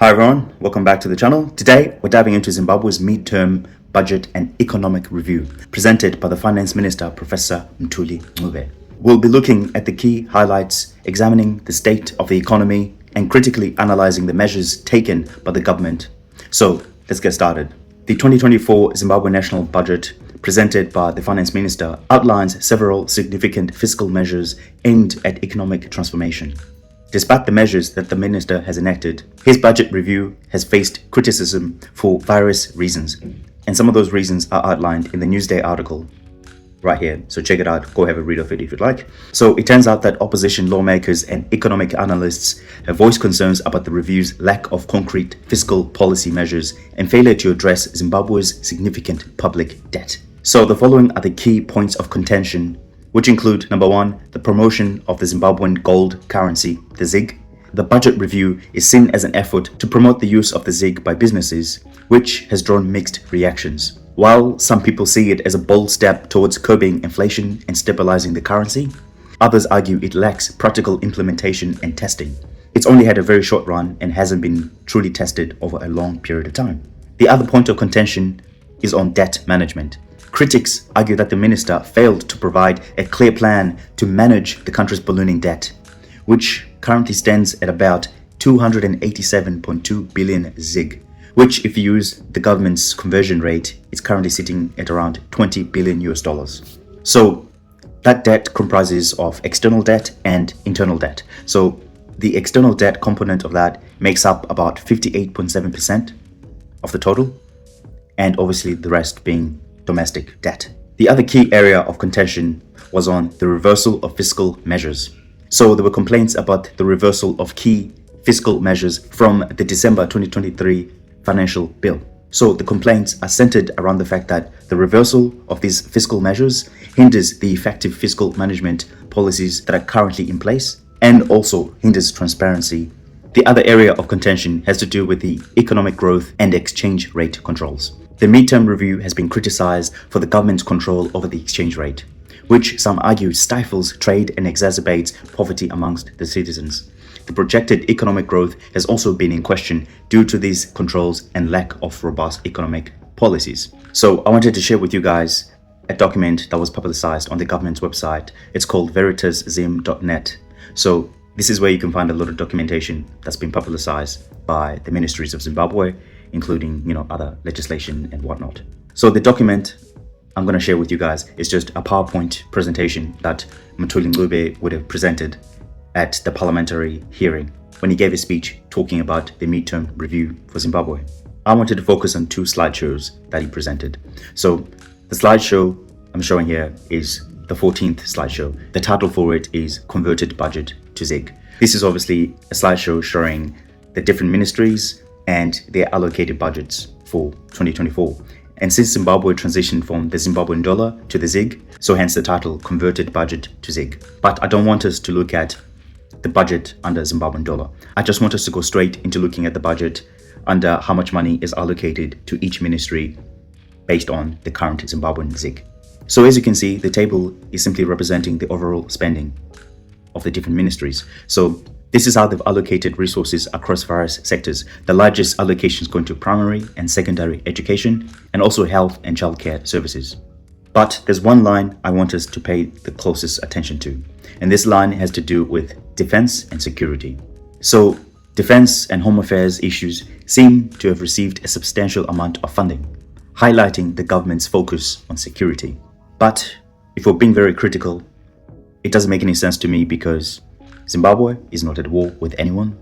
Hi everyone, welcome back to the channel. Today we're diving into Zimbabwe's midterm budget and economic review presented by the Finance Minister, Professor Mthuli Ncube. We'll be looking at the key highlights, examining the state of the economy and critically analyzing the measures taken by the government. So let's get started. The 2024 Zimbabwe National Budget presented by the Finance Minister outlines several significant fiscal measures aimed at economic transformation. Despite the measures that the minister has enacted, his budget review has faced criticism for various reasons. And some of those reasons are outlined in the Newsday article right here. So check it out, go have a read of it if you'd like. So it turns out that opposition lawmakers and economic analysts have voiced concerns about the review's lack of concrete fiscal policy measures and failure to address Zimbabwe's significant public debt. So the following are the key points of contention, which include, number one, the promotion of the Zimbabwean gold currency, the ZiG. The budget review is seen as an effort to promote the use of the ZiG by businesses, which has drawn mixed reactions. While some people see it as a bold step towards curbing inflation and stabilizing the currency, others argue it lacks practical implementation and testing. It's only had a very short run and hasn't been truly tested over a long period of time. The other point of contention is on debt management. Critics argue that the minister failed to provide a clear plan to manage the country's ballooning debt, which currently stands at about 287.2 billion ZiG, which, if you use the government's conversion rate, is currently sitting at around 20 billion US dollars. So that debt comprises of external debt and internal debt. So the external debt component of that makes up about 58.7% of the total, and obviously the rest being domestic debt. The other key area of contention was on the reversal of fiscal measures. So there were complaints about the reversal of key fiscal measures from the December 2023 financial bill. So the complaints are centered around the fact that the reversal of these fiscal measures hinders the effective fiscal management policies that are currently in place and also hinders transparency. The other area of contention has to do with the economic growth and exchange rate controls. The midterm review has been criticized for the government's control over the exchange rate, which some argue stifles trade and exacerbates poverty amongst the citizens. The projected economic growth has also been in question due to these controls and lack of robust economic policies. So I wanted to share with you guys a document that was publicized on the government's website. It's called veritaszim.net. So this is where you can find a lot of documentation that's been publicized by the ministries of Zimbabwe, including, other legislation and whatnot. So the document I'm going to share with you guys is just a PowerPoint presentation that Mthuli Ncube would have presented at the parliamentary hearing when he gave a speech talking about the midterm review for Zimbabwe. I wanted to focus on two slideshows that he presented. So the slideshow I'm showing here is the 14th slideshow. The title for it is Converted Budget to ZiG. This is obviously a slideshow showing the different ministries and their allocated budgets for 2024. And since Zimbabwe transitioned from the Zimbabwean dollar to the ZiG, so hence the title Converted Budget to ZiG. But I don't want us to look at the budget under Zimbabwean dollar. I just want us to go straight into looking at the budget under how much money is allocated to each ministry based on the current Zimbabwean ZiG. So as you can see, the table is simply representing the overall spending of the different ministries. So this is how they've allocated resources across various sectors. The largest allocations going to primary and secondary education and also health and childcare services. But there's one line I want us to pay the closest attention to. And this line has to do with defense and security. So defense and home affairs issues seem to have received a substantial amount of funding, highlighting the government's focus on security. But if we're being very critical, it doesn't make any sense to me because Zimbabwe is not at war with anyone,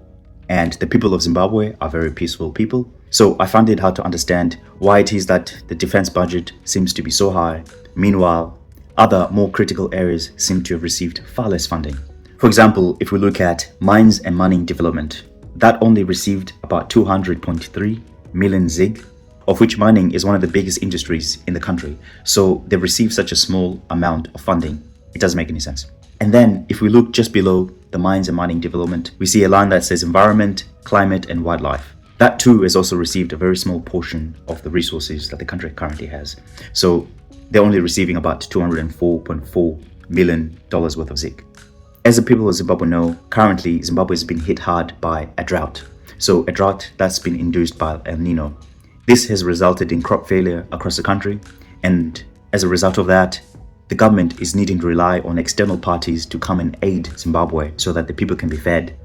and the people of Zimbabwe are very peaceful people. So I find it hard to understand why it is that the defense budget seems to be so high. Meanwhile, other more critical areas seem to have received far less funding. For example, if we look at mines and mining development, that only received about 200.3 million ZiG, of which mining is one of the biggest industries in the country. So they've received such a small amount of funding. It doesn't make any sense. And then if we look just below the mines and mining development, we see a line that says environment, climate and wildlife. That too has also received a very small portion of the resources that the country currently has. So they're only receiving about $204.4 million worth of ZiG. As the people of Zimbabwe know, currently Zimbabwe has been hit hard by a drought. So a drought that's been induced by El Nino. This has resulted in crop failure across the country, and as a result of that, the government is needing to rely on external parties to come and aid Zimbabwe so that the people can be fed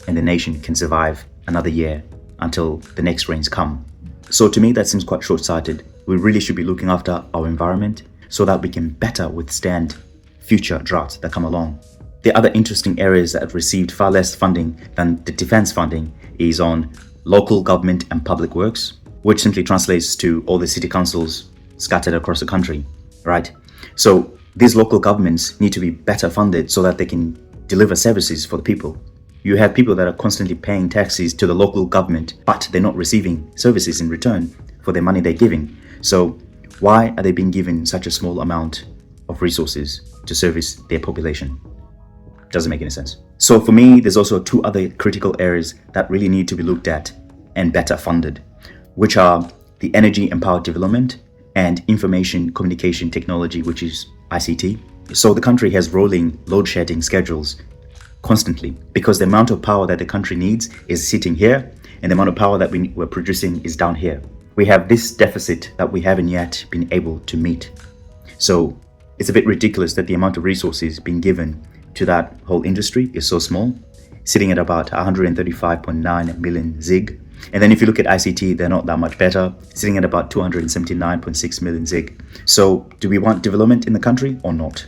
and the nation can survive another year until the next rains come. So to me, that seems quite short-sighted. We really should be looking after our environment so that we can better withstand future droughts that come along. The other interesting areas that have received far less funding than the defense funding is on local government and public works, which simply translates to all the city councils scattered across the country, right? So these local governments need to be better funded so that they can deliver services for the people. You have people that are constantly paying taxes to the local government, but they're not receiving services in return for the money they're giving. So why are they being given such a small amount of resources to service their population? Doesn't make any sense. So for me, there's also two other critical areas that really need to be looked at and better funded, which are the energy and power development and information communication technology, which is ICT. So the country has rolling load shedding schedules constantly because the amount of power that the country needs is sitting here and the amount of power that we're producing is down here. We have this deficit that we haven't yet been able to meet. So it's a bit ridiculous that the amount of resources being given to that whole industry is so small, sitting at about 135.9 million ZiG. And then if you look at ICT, they're not that much better, sitting at about 279.6 million ZiG. So do we want development in the country or not?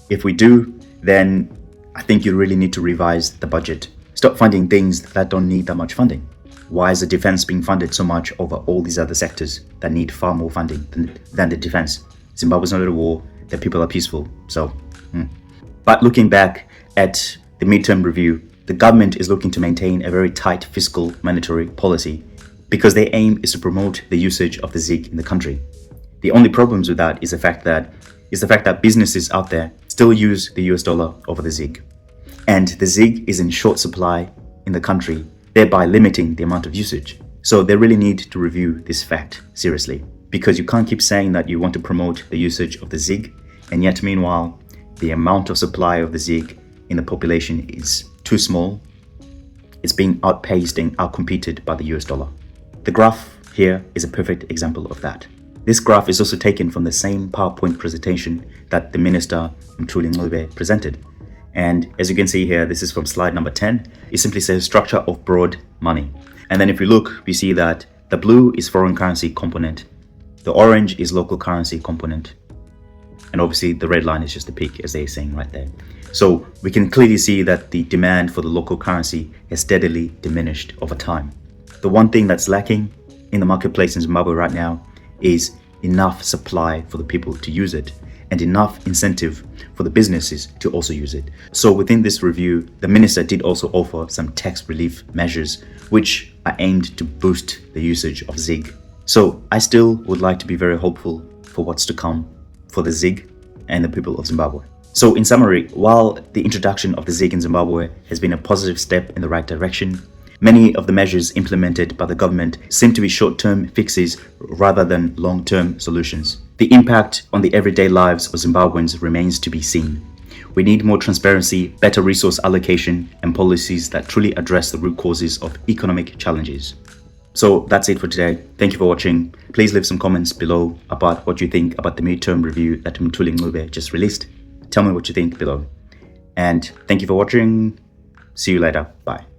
If we do, then I think you really need to revise the budget. Stop funding things that don't need that much funding. Why is the defense being funded so much over all these other sectors that need far more funding than the defense? Zimbabwe's not at a war, the people are peaceful. But looking back at the midterm review, the government is looking to maintain a very tight fiscal monetary policy because their aim is to promote the usage of the ZiG in the country. The only problems with that is the fact that businesses out there still use the US dollar over the ZiG. And the ZiG is in short supply in the country, thereby limiting the amount of usage. So they really need to review this fact seriously, because you can't keep saying that you want to promote the usage of the ZiG, and yet meanwhile, the amount of supply of the ZiG in the population is too small. It's being outpaced and outcompeted by the US dollar. The graph here is a perfect example of that. This graph is also taken from the same PowerPoint presentation that the Minister Mthuli Ncube presented. And as you can see here, this is from slide number 10. It simply says structure of broad money. And then if we look, we see that the blue is foreign currency component. The orange is local currency component. And obviously the red line is just the peak, as they're saying right there. So we can clearly see that the demand for the local currency has steadily diminished over time. The one thing that's lacking in the marketplace in Zimbabwe right now is enough supply for the people to use it and enough incentive for the businesses to also use it. So within this review, the minister did also offer some tax relief measures which are aimed to boost the usage of ZiG. So I still would like to be very hopeful for what's to come for the ZiG and the people of Zimbabwe. So in summary, while the introduction of the ZiG in Zimbabwe has been a positive step in the right direction, many of the measures implemented by the government seem to be short-term fixes rather than long-term solutions. The impact on the everyday lives of Zimbabweans remains to be seen. We need more transparency, better resource allocation, and policies that truly address the root causes of economic challenges. So that's it for today. Thank you for watching. Please leave some comments below about what you think about the midterm review that Mthuli Ncube just released. Tell me what you think below. And thank you for watching. See you later. Bye.